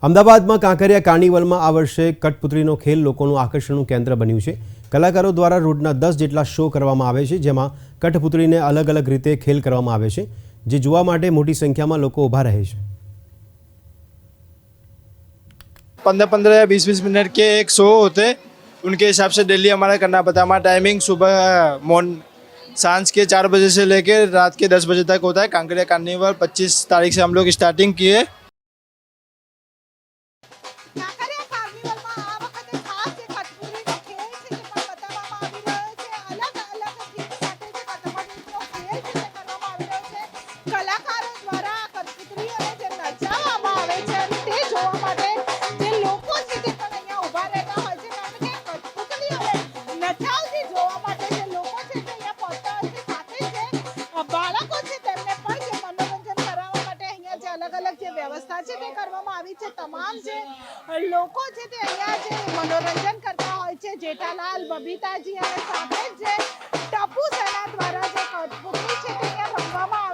અમદાવાદમાં કાંકરિયા કાર્નિવલમાં આ વર્ષે કઠપુતળીનો ખેલ લોકોનું આકર્ષણનું કેન્દ્ર બન્યું છે। કલાકારો દ્વારા રોજના 10 જેટલા શો કરવામાં આવે છે, જેમાં કઠપુતળીને અલગ અલગ રીતે ખેલ કરવામાં આવે છે, જે જોવા માટે મોટી સંખ્યામાં લોકો ઊભા રહે છે। 15-15 या 20-20 मिनट के एक शो होते, उनके हिसाब से डेली हमारा करना पड़ता है। हमारा टाइमिंग सुबह सांझ के 4 बजे से लेकर रात के 10 बजे तक होता है। कांकरिया कार्निवल 25 तारीख से हम लोग स्टार्टिंग किए। व्यवस्था है करवामां आवी छे। तमाम जे लोको छे ते अहींया जे मनोरंजन करता होय छे। जेठालाल, बबीताजी अने साथे जे टपू सेना द्वारा जे कठपुतળી छे ते अहींया रमवामां